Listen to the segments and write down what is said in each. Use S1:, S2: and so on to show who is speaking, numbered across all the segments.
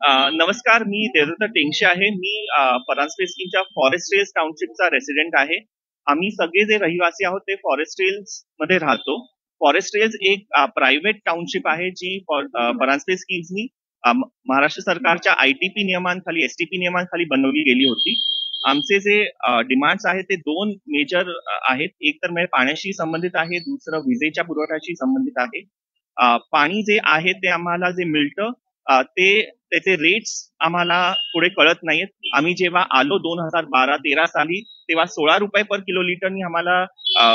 S1: नमस्कार, मी देवदत्त टेंगशे आहे. मी Paranjpe स्कीमच्या forest rails टाउनशिपचा resident आहे. आम्ही सगळे जे रहिवासी आहोत ते फॉरेस्ट रेल्स मध्ये राहतो. फॉरेस्ट रेल्स एक प्रायव्हेट टाउनशिप आहे जी परांजपे स्कीम्सनी महाराष्ट्र सरकारच्या ITP नियमांखाली STP नियमांखाली बनवली गेली होती. आमचे जे डिमांड्स आहेत ते दोन मेजर आहेत. एक तर म्हणजे पाण्याशी संबंधित आहे, दुसरं विजेच्या पुरवठ्याशी संबंधित आहे. पाणी जे आहे ते आम्हाला जे मिळतं ते त्याचे रेट्स आम्हाला पुढे कळत नाहीत. आम्ही जेव्हा आलो 2012-13 साली तेव्हा 16 रुपये पर किलो लिटरनी आम्हाला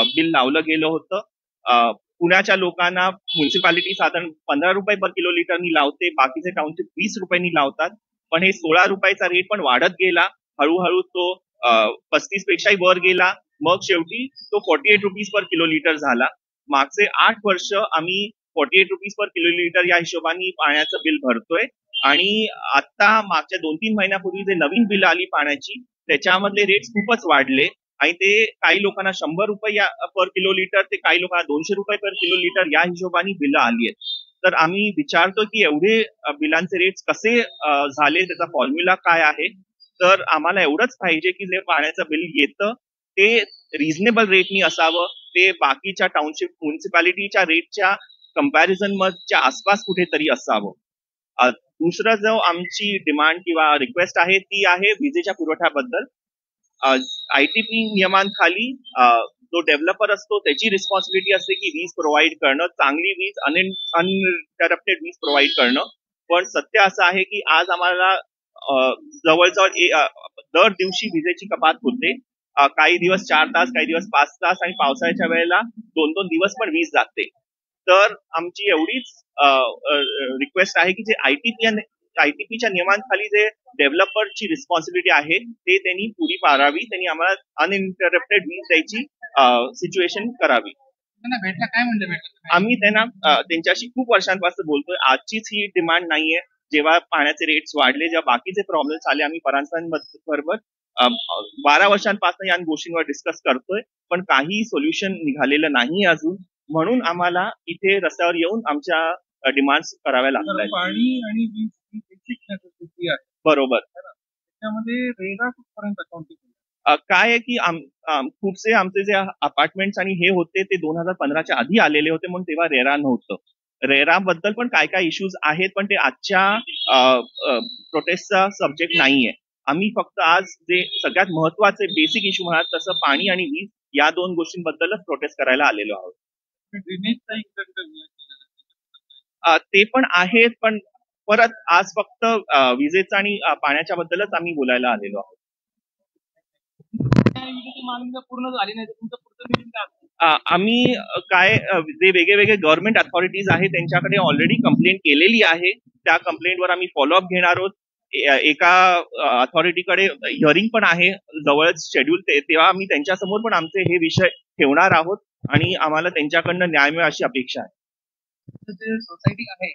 S1: बिल लावलं गेलं होतं. पुण्याच्या लोकांना म्युन्सिपालिटी साधारण 15 रुपये पर किलो लिटरनी लावते, बाकीचे टाउनशिप 20 रुपयांनी लावतात. पण हे 16 रुपयाचा रेट पण वाढत गेला. हळूहळू तो 35 पेक्षाही वर गेला. मग शेवटी तो 48 रुपीज पर किलो लिटर झाला. मागचे 8 वर्ष आम्ही 48 रुपीज पर किलो लिटर या हिशोबाने पाण्याचं बिल भरतोय. आणि आता मागच्या 2-3 महिन्यापूर्वी जे नवीन बिल आली पाण्याची त्याच्यामधले रेट्स खूपच वाढले आणि ते काही लोकांना 100 रुपये पर किलो लिटर ते काही लोकांना 200 रुपये पर किलो लिटर या हिशोबाने बिल आली आहेत. तर आम्ही विचारतो की एवढे बिलांचे रेट्स कसे झाले, त्याचा फॉर्म्युला काय आहे. तर आम्हाला एवढंच पाहिजे की जे पाण्याचं बिल येतं ते रिझनेबल रेटनी असावं, ते बाकीच्या टाउनशिप म्युन्सिपालिटीच्या रेटच्या कंपॅरिझन मधच्या आसपास कुठेतरी असावं. दुसरं जो आमची डिमांड किंवा रिक्वेस्ट आहे ती आहे विजेच्या पुरवठ्याबद्दल. ITP नियमांखाली जो डेव्हलपर असतो त्याची रिस्पॉन्सिबिलिटी असते की वीज प्रोव्हाइड करणं, चांगली वीज, अनइंटरप्टेड वीज प्रोव्हाइड करणं. पण सत्य असं आहे की आज आम्हाला जवळजवळ दर दिवशी विजेची कपात होते. काही दिवस 4 तास, काही दिवस 5 तास आणि पावसाळ्याच्या वेळेला 2-2 दिवस पण वीज जाते. तर आमची एवढीच रिक्वेस्ट आहे की जे ITPच्या नियमांखाली जे डेव्हलपरची रिस्पॉन्सिबिलिटी आहे ते त्यांनी पुरी पाडावी, त्यांनी आम्हाला अनइंटरप्टेड वीज द्यायची सिच्युएशन करावी. आम्ही त्यांना त्यांच्याशी खूप वर्षांपासून बोलतोय. आजचीच ही डिमांड नाहीये. जेव्हा पाण्याचे रेट्स वाढले, जेव्हा बाकीचे प्रॉब्लेम्स आले, आम्ही परांजपेबरोबर 12 वर्षांपासून या गोष्टींवर डिस्कस करतोय, पण काही सोल्युशन निघालेलं नाही अजून. म्हणून आम्हाला इथे रस्त्यावर येऊन आमच्या डिमांड्स कराव्या लागतात.
S2: पाणी आणि वीज ही बेसिक नेसेसिटी आहे.
S1: बरोबर.
S2: त्याच्यामध्ये रेरा कुठपर्यंत अकाउंटिंग
S1: काय आहे की खूपसे आमचे जे अपार्टमेंट्स आणि हे होते ते 2015च्या आधी आलेले होते, म्हणून तेव्हा रेरा नव्हतं. रेरा बद्दल पण काय काय इश्यूज आहेत, पण ते आजच्या प्रोटेस्टचा सब्जेक्ट नाहीये. आम्ही फक्त आज जे सगळ्यात महत्वाचे बेसिक इश्यू म्हणत तसं पाणी आणि वीज या दोन गोष्टींबद्दलच प्रोटेस्ट करायला आलेलो आहोत. ते पण आहेत, पण परत आज फक्त विजेचं आणि पाण्याच्या बद्दलच आम्ही बोलायला आलेलो आहोत.
S2: पूर्ण झाली नाही तुमचं पुढचं
S1: आम्ही काय जे वेगळे गव्हर्नमेंट अथॉरिटीज आहेत त्यांच्याकडे ऑलरेडी कंप्लेंट केलेली आहे. त्या कंप्लेंटवर आम्ही फॉलोअप घेणार आहोत. एका अथॉरिटीकडे हिअरिंग पण आहे जवळच शेड्यूल, तेव्हा आम्ही त्यांच्यासमोर पण आमचे हे विषय ठेवणार आहोत आणि आम्हाला त्यांच्याकडनं न्याय मिळेल अशी अपेक्षा आहे.
S2: सोसायटी आहे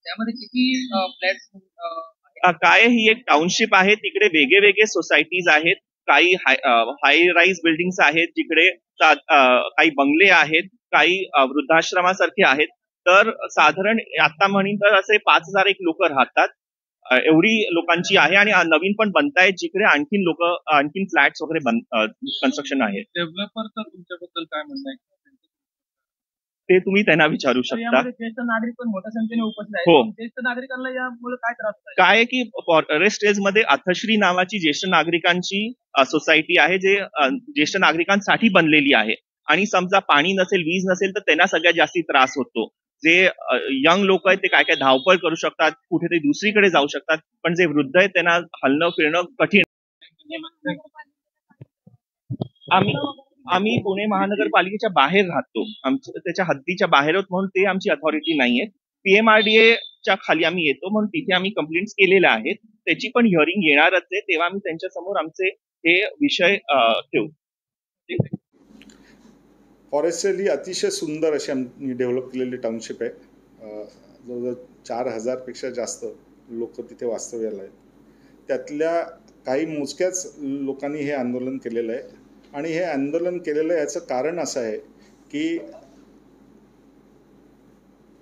S2: त्यामध्ये किती फ्लॅट
S1: काय ही एक टाउनशिप आहे, तिकडे वेगळे सोसायटीज आहेत. काही हाय राईज बिल्डिंग्स आहेत, जिकडे काही बंगले आहेत, काही वृद्धाश्रमासारखे आहेत. तर साधारण आता म्हणीन तर असे 5001 लोक राहतात. एवढी लोकांची आहे आणि नवीन पण बनतायत जिकडे आणखीन फ्लॅट्स वगैरे कन्स्ट्रक्शन आहे.
S2: डेव्हलपरचं तुमच्याबद्दल काय म्हणणं आहे
S1: ते तुम्ही त्यांना विचारू शकता.
S2: ज्येष्ठ नागरिक पण मोठ्या संख्येने उपस्थित आहेत.
S1: हो,
S2: ज्येष्ठ नागरिकांना यामुळे काय त्रास
S1: काय की फॉरेस्ट रेल्स मध्ये अथश्री नावाची ज्येष्ठ नागरिकांची सोसायटी आहे, जे ज्येष्ठ नागरिकांसाठी बनलेली आहे. आणि समजा पाणी नसेल, वीज नसेल तर त्यांना सगळ्यात जास्ती त्रास होतो. जे यंग लोक आहेत ते काय काय धावपळ करू शकतात, कुठेतरी दुसरीकडे जाऊ शकतात, पण जे वृद्ध आहेत त्यांना हलणं फिरणं कठीण. आम्ही पुणे महानगरपालिकेच्या बाहेर राहतो, त्याच्या हद्दीच्या बाहेर आहोत, म्हणून ते आमची अथॉरिटी नाहीये. PMRDA च्या खाली आम्ही येतो, म्हणून तिथे आम्ही कंप्लेंट्स केलेल्या आहेत. त्याची पण हिअरिंग येणारच आहे, तेव्हा आम्ही त्यांच्या समोर आमचे हे विषय ठेवू.
S3: फॉरेस्ट रेल ही अतिशय सुंदर अशी आम्ही डेव्हलप केलेली टाउनशिप आहे. जवळजवळ 4000 पेक्षा जास्त लोक तिथे वास्तव्याला आहेत. त्यातल्या काही मोजक्याच लोकांनी हे आंदोलन केलेलं आहे. आणि हे आंदोलन केलेलं याचं कारण असं आहे की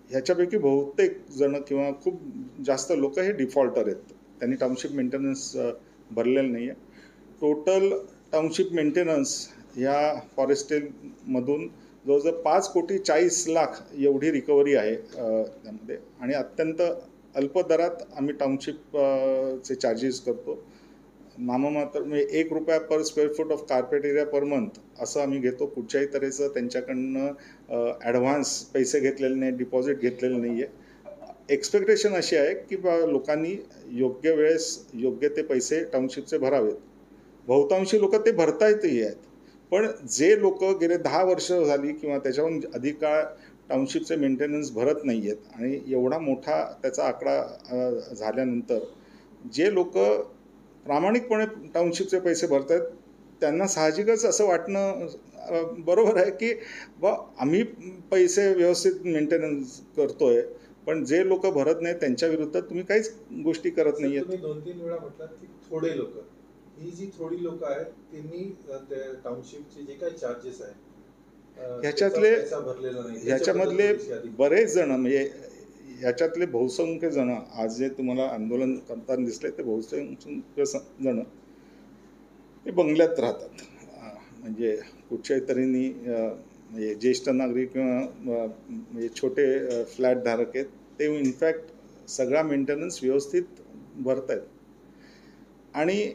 S3: ह्याच्यापैकी बहुतेक जण किंवा खूप जास्त लोक हे डिफॉल्टर आहेत. त्यांनी टाउनशिप मेंटेनन्स भरलेलं नाही आहे. टोटल टाउनशिप मेंटेनन्स ह्या फॉरेस्टेलमधून जवळजवळ 5,40,00,00,000 एवढी रिकव्हरी आहे त्यामध्ये, आणि अत्यंत अल्प दरात आम्ही चे चार्जेस करतो. नाममात्र म्हणजे ₹1 per square foot of carpet area per month असं आम्ही घेतो. कुठच्याही तऱ्हेचं त्यांच्याकडनं ॲडव्हान्स पैसे घेतलेले नाही, डिपॉझिट घेतलेलं नाही आहे. एक्सपेक्टेशन अशी आहे की लोकांनी योग्य वेळेस योग्य ते पैसे टाउनशिपचे भरावेत. बहुतांशी लोक ते भरतायतही आहेत, पण जे लोक गेले 10 वर्ष झाली किंवा त्याच्याहून अधिक काळ टाउनशिपचे मेंटेनन्स भरत नाही आहेत, आणि एवढा मोठा त्याचा आकडा झाल्यानंतर जे लोक प्रामाणिकपणे टाउनशिपचे पैसे भरत आहेत त्यांना साहजिकच असं वाटणं बरोबर आहे की आम्ही पैसे व्यवस्थित मेंटेनन्स करतोय, पण जे लोक भरत नाहीत त्यांच्या विरुद्ध तुम्ही काहीच गोष्टी करत नाहीये.
S4: तुम्ही 2-3 वेळा म्हटलात की थोडे लोक, ही जी थोडी लोक आहेत त्यांनी टाउनशिपचे जे काही चार्जेस आहेत
S3: ह्याच्यामधले बरेच जण, म्हणजे याच्यातले बहुसंख्य जण आज जे तुम्हाला आंदोलन करताना दिसले ते बहुसंख्य जण ते बंगल्यात राहतात. म्हणजे कुठच्याही तऱ्हेने म्हणजे ज्येष्ठ नागरिक किंवा म्हणजे छोटे फ्लॅट धारक आहेत, ते इनफॅक्ट सगळा मेंटेनन्स व्यवस्थित भरत आहेत. आणि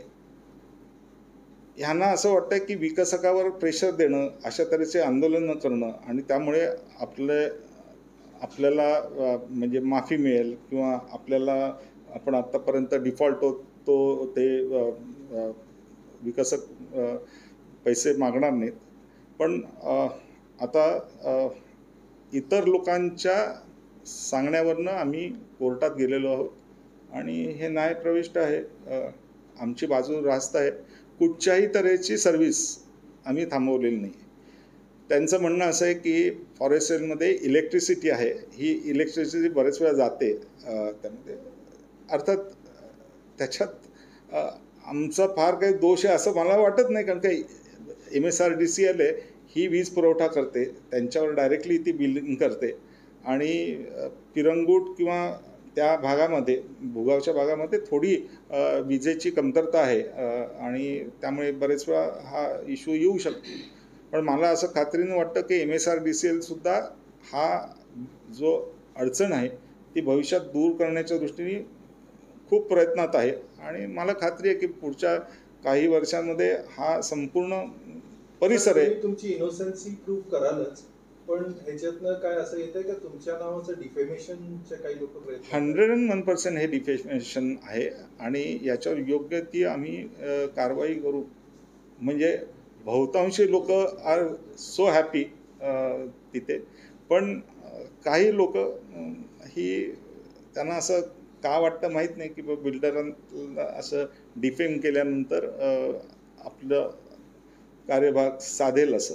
S3: ह्यांना असं वाटतं की विकसकावर प्रेशर देणं, अशा तऱ्हेचे आंदोलनं करणं, आणि त्यामुळे आपल्याला म्हणजे माफी मिळेल किंवा आपण आत्तापर्यंत डिफॉल्ट होतो ते विकसक पैसे मागणार नाहीत. पण आता इतर लोकांच्या सांगण्यावरनं आम्ही कोर्टात गेलेलो आहोत, आणि हे न्यायप्रविष्ट आहे. आमची बाजू रास्त आहे. कुठच्याही तऱ्हेची सर्व्हिस आम्ही थांबवलेली नाही. त्यांचं म्हणणं असं आहे की फॉरेस्टमध्ये इलेक्ट्रिसिटी आहे, ही इलेक्ट्रिसिटी बरेच वेळा जाते त्यामध्ये. अर्थात त्याच्यात आमचा फार काही दोष आहे असं मला वाटत नाही, कारण काही MSRDCL ही वीज पुरवठा करते, त्यांच्यावर डायरेक्टली ती बिलिंग करते, आणि पिरंगूट किंवा त्या भागामध्ये भूगावच्या भागामध्ये थोडी विजेची कमतरता आहे, आणि त्यामुळे बरेच वेळा हा इश्यू येऊ शकतो. पण मला असं खात्रीनं वाटतं की MSRDCL सुद्धा हा जो अडचण आहे ती भविष्यात दूर करण्याच्या दृष्टीने खूप प्रयत्नात आहे, आणि मला खात्री आहे की पुढच्या काही वर्षांमध्ये हा संपूर्ण परिसर आहे.
S4: तुमची इनोसेन्सी प्रूव्ह करालच, पण ह्याच्यातनं काय असं येतंय का तुमच्या नावाचं डिफेमेशनचे काही लोक प्रयत्न?
S3: 101% हे डिफेमेशन आहे, आणि याच्यावर योग्य ती आम्ही कारवाई करू. म्हणजे बहुतांशी लोक आर सो हॅपी तिथे, पण काही लोक ही त्यांना असं का वाटतं माहीत नाही की बिल्डरांना असं डिफेम केल्यानंतर आपलं कार्यभाग साधेल असं.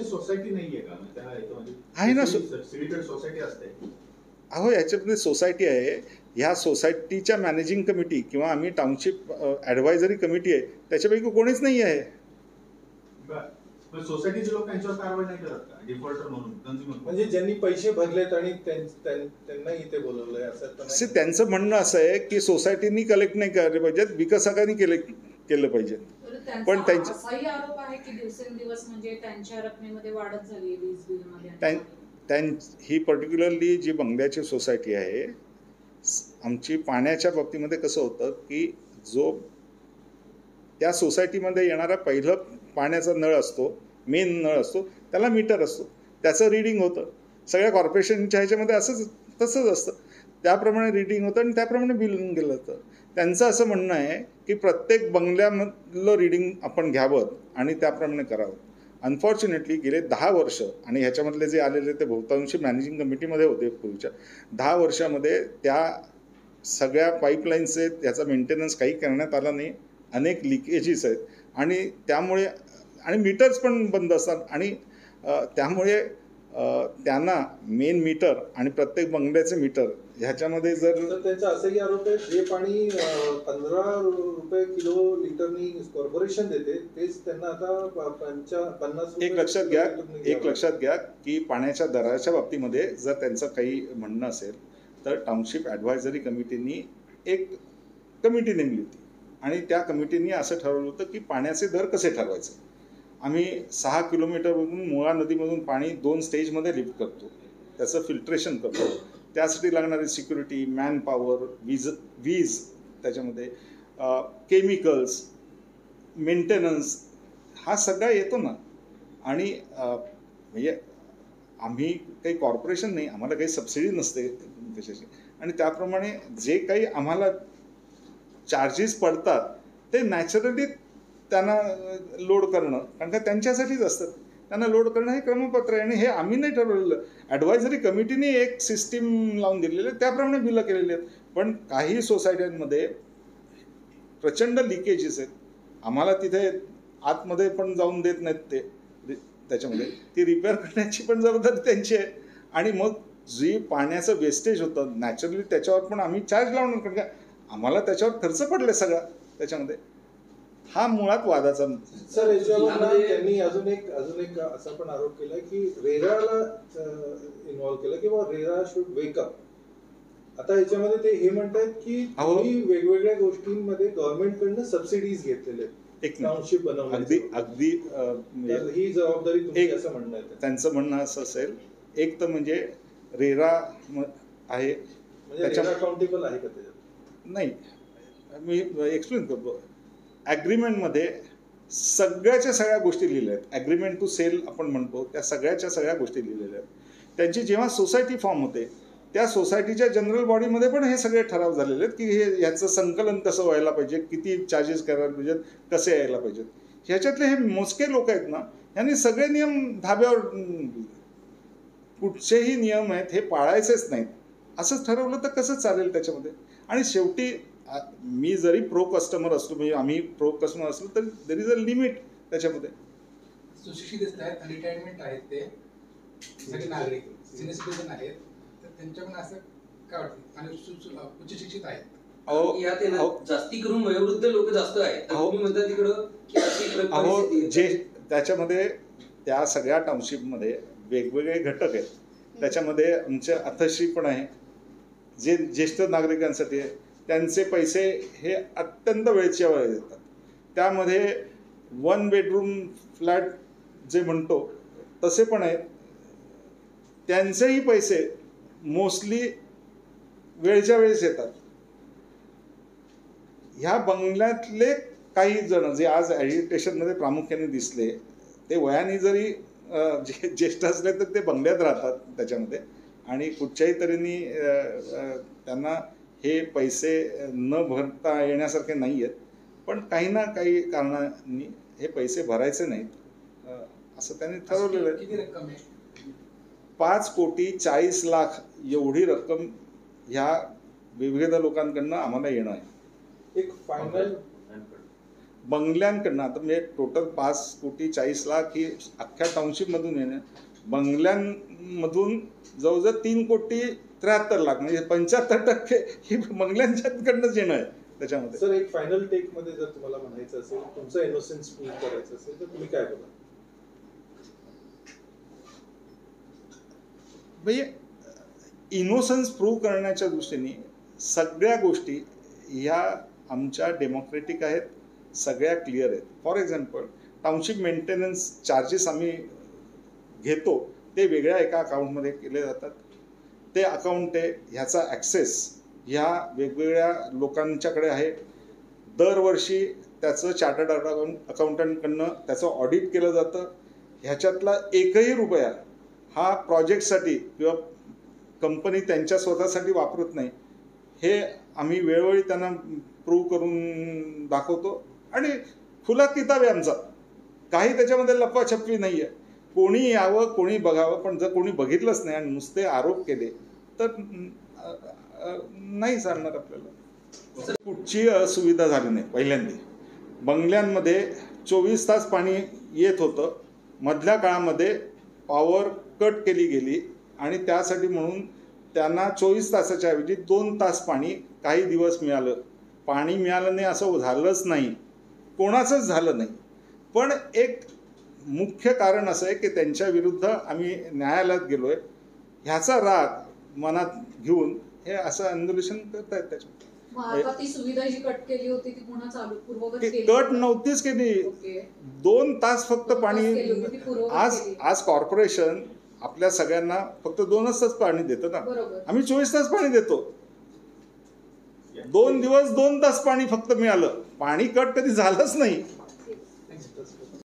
S4: सोसायटी नाहीये का?
S3: आहे ना,
S4: सोसायटी असते.
S3: अहो याच्यामध्ये सोसायटी आहे. ह्या सोसायटीच्या मॅनेजिंग कमिटी किंवा आम्ही टाउनशिप ॲडवायझरी कमिटी आहे, त्याच्यापैकी कोणीच नाही आहे.
S4: सोसायटीचे लोक त्यांच्यावर कारवाई नाही करत का डिफॉल्टर म्हणून? म्हणजे ज्यांनी पैसे भरलेत आणि त्यांना इथे बोलवलंय असं
S3: त्यांचं म्हणणं असं आहे की सोसायटीनी कलेक्ट नाही केले पाहिजेत, विकसकांनी केलं पाहिजे.
S5: पण असाही आरोप आहे की दिवसेंदिवस म्हणजे त्यांच्या रकमेमध्ये वाढत झाली वीज बिलमध्ये.
S3: ही पर्टिक्युलरली जी बंगल्याची सोसायटी आहे, आमची पाण्याच्या बाबतीमध्ये कसं होतं की जो त्या सोसायटीमध्ये येणारा पहिलं पाण्याचा नळ असतो, मेन नळ असतो, त्याला मीटर असतो, त्याचं रिडिंग होतं. सगळ्या कॉर्पोरेशनच्या ह्याच्यामध्ये तसंच असतं, त्याप्रमाणे रिडिंग होतं आणि त्याप्रमाणे बिलिंग केलं जातं. त्यांचं असं म्हणणं आहे की प्रत्येक बंगल्यामधलं रिडिंग आपण घ्यावं आणि त्याप्रमाणे करावं. अनफॉर्च्युनेटली गेले 10 वर्ष, आणि ह्याच्यामधले जे आलेले ते बहुतांशी मॅनेजिंग कमिटीमध्ये होते पूर्वीच्या 10 वर्षामध्ये, त्या सगळ्या पाईपलाईन्स आहेत याचा मेंटेनन्स काही करण्यात आला नाही. अनेक लिकेजेस आहेत, आणि त्यामुळे आणि मीटर्स पण बंद असतात, आणि त्यामुळे त्यांना मेन मीटर आणि प्रत्येक बंगल्याचे मीटर ह्याच्यामध्ये जर
S4: त्यांचा असंही आरोप आहे जे पाणी 15 रुपये किलो लिटरनी कॉर्पोरेशन देते तेच त्यांना आता 50.
S3: एक लक्षात घ्या की पाण्याच्या दराच्या बाबतीमध्ये जर त्यांचं काही म्हणणं असेल तर टाउनशिप ॲडवायझरी कमिटीनी एक कमिटी नेमली होती आणि त्या कमिटीने असं ठरवलं होतं की पाण्याचे दर कसे ठरवायचे. आम्ही 6 किलोमीटरवरून मुळा नदीमधून पाणी 2 स्टेजमध्ये लिफ्ट करतो, त्याचं फिल्ट्रेशन करतो, त्यासाठी लागणारी सिक्युरिटी, मॅन पॉवर, वीज त्याच्यामध्ये केमिकल्स, मेंटेनन्स हा सगळा येतो ना. आणि म्हणजे आम्ही काही कॉर्पोरेशन नाही, आम्हाला काही सबसिडी नसते त्याच्याशी, आणि त्याप्रमाणे जे काही आम्हाला चार्जेस पडतात ते नॅचरली त्यांना लोड करणं, कारण का त्यांच्यासाठीच असतात, त्यांना लोड करणं हे क्रमपत्र आहे. आणि हे आम्ही नाही ठरवलेलं, ॲडवायझरी कमिटीने एक सिस्टीम लावून दिलेली आहे, त्याप्रमाणे बिलं केलेली आहेत. पण काही सोसायट्यांमध्ये प्रचंड लिकेजेस आहेत, आम्हाला तिथे आतमध्ये पण जाऊन देत नाहीत ते, त्याच्यामध्ये ती रिपेअर करण्याची पण जबाबदारी त्यांची आहे. आणि मग जी पाण्याचं वेस्टेज होतं नॅचरली त्याच्यावर पण आम्ही चार्ज लावणार, कारण का आम्हाला त्याच्यावर खर्च पडले सगळा त्याच्यामध्ये. हा मुळात वादाचा.
S4: सर याच्यावर त्यांनी अजून एक असा पण आरोप केला की रेराला इन्व्हॉल्व केला किंवा रेरा शुड वेक अप. आता याच्यामध्ये ते हे म्हणतात की तुम्ही वेगवेगळ्या गोष्टींमध्ये गव्हर्नमेंटकडनं सबसिडीज घेतलेले आहेत,
S3: एक
S4: टाउनशिप बनवली,
S3: अगदी
S4: ही जबाबदारी तुमची असं म्हणणं आहे.
S3: त्यांचं म्हणणं असं असेल, एक तर म्हणजे रेरा आहे,
S4: म्हणजे रेरा अकाउंटेबल आहे का त्याच्यात?
S3: नाही, मी एक्सप्लेन करतो. ॲग्रीमेंटमध्ये सगळ्याच्या सगळ्या गोष्टी लिहिल्या आहेत. ॲग्रीमेंट टू सेल आपण म्हणतो, त्या सगळ्याच्या सगळ्या गोष्टी लिहिलेल्या आहेत. त्यांची जेव्हा सोसायटी फॉर्म होते त्या सोसायटीच्या जनरल बॉडीमध्ये पण हे सगळे ठराव झालेले आहेत की हे याचं संकलन कसं व्हायला पाहिजे, किती चार्जेस करायला पाहिजेत, कसे यायला पाहिजेत. ह्याच्यातले हे मोजके लोक आहेत ना, यांनी सगळे नियम धाब्यावर, कुठचेही नियम आहेत हे पाळायचेच नाहीत असंच ठरवलं तर कसं चालेल त्याच्यामध्ये. आणि शेवटी मी जरी प्रो कस्टमर असलो, म्हणजे आम्ही प्रो कस्टमर असलो, तर देर इज अ लिमिट त्याच्यामध्ये.
S6: सुशिक्षित आहेत, रिटायरमेंट आहेत, ते सगळे नागरिक सिनियर सिटीजन आहेत, तर त्यांच्याकडून असं काय वाटतं, आणि उच्च शिक्षित आहेत.
S7: जास्ती करून वयोवृद्ध लोक जास्त आहेत, तुम्ही म्हणता तिकडं
S3: जे त्याच्यामध्ये त्या सगळ्या टाउनशिपमध्ये वेगवेगळे घटक आहेत. त्याच्यामध्ये आमचे अथर्शी पण आहे, जे ज्येष्ठ नागरिकांसाठी आहे, त्यांचे पैसे हे अत्यंत वेळच्या वेळ येतात. त्यामध्ये 1 बेडरूम फ्लॅट जे म्हणतो तसे पण आहेत, त्यांचेही पैसे मोस्टली वेळच्या वेळेस येतात. ह्या बंगल्यातले काही जण जे आज ॲजिटेशनमध्ये प्रामुख्याने दिसले, ते वयाने जरी ज्येष्ठ असले तर ते बंगल्यात राहतात त्याच्यामध्ये, आणि कुठच्याही तऱ्हेने त्यांना हे पैसे न भरता येण्यासारखे नाही आहेत. पण काही ना काही कारणांनी हे पैसे भरायचे नाहीत असं त्यांनी ठरवलेलं आहे.
S6: किती रक्कम आहे?
S3: 5,40,00,00,000 एवढी रक्कम ह्या विविध लोकांकडनं आम्हाला येणं आहे.
S4: एक फायनल
S3: बंगल्यांकडनं, आता म्हणजे टोटल 5,40,40,00,000 ही अख्ख्या टाउनशिपमधून येणं, बंगल्यांमधून जवळजवळ 3,73,00,000 म्हणजे 75% ही बंगल्यांच्याकडनंच येणं आहे त्याच्यामध्ये.
S4: सर एक फायनल टेक मध्ये जर तुम्हाला म्हणायचं असेल, तुमचा इनोसेन्स प्रूव्ह करायचं असेल, तर तुम्ही काय बोला?
S3: म्हणजे इनोसन्स प्रूव्ह करण्याच्या दृष्टीने सगळ्या गोष्टी ह्या आमच्या डेमोक्रेटिक आहेत, सगळ्या क्लिअर आहेत. For example township maintenance charges आम्ही घेतो ते वेगळ्या एका अकाउंटमध्ये केले जातात. ते अकाउंट आहे, ह्याचा ॲक्सेस ह्या वेगवेगळ्या लोकांच्याकडे आहे. दरवर्षी त्याचं चार्टर्ड अकाउंटंटकडनं त्याचं ऑडिट केलं जातं. ह्याच्यातला एकही रुपया हा प्रोजेक्टसाठी किंवा कंपनी त्यांच्या स्वतःसाठी वापरत नाही, हे आम्ही वेळोवेळी त्यांना प्रूव्ह करून दाखवतो. आणि खुला किताब आहे आमचा, काही त्याच्यामध्ये लपवाछपवी नाही आहे. कोणी यावं, कोणी बघावं, पण जर कोणी बघितलंच नाही आणि नुसते आरोप केले तर नाही चालणार आपल्याला. कुठची असुविधा झाली नाही. पहिल्यांदा बंगल्यांमध्ये 24 तास पाणी येत होतं, मधल्या काळामध्ये पॉवर कट केली गेली आणि त्यासाठी म्हणून त्यांना 24 तासाच्या ऐवजी 2 तास पाणी काही दिवस मिळालं. पाणी मिळालं नाही असं झालंच नाही, कोणाचंच झालं नाही. पण एक मुख्य कारण असं आहे की त्यांच्या विरुद्ध आम्ही न्यायालयात गेलो आहे, ह्याचा राग मनात घेऊन हे असं आंदोलन करतायत त्याच्यात.
S5: मग आता ती सुविधा जी कट केली होती ती पुन्हा चालू पूर्ववत केली
S3: कट नव्हतीच की नाही,
S5: ओके
S3: 2 तास फक्त
S5: 2 तास
S3: पाणी.
S5: केली होती, ती पूर्ववत
S3: आज
S5: केली.
S3: आज कॉर्पोरेशन आपल्या सगळ्यांना फक्त 2च तास पाणी देतं ना.
S5: बरोबर.
S3: आम्ही 24 तास पाणी देतो. 2 दिवस 2 तास पाणी फक्त मिळालं. पाणी कट कधी झालंच नाही.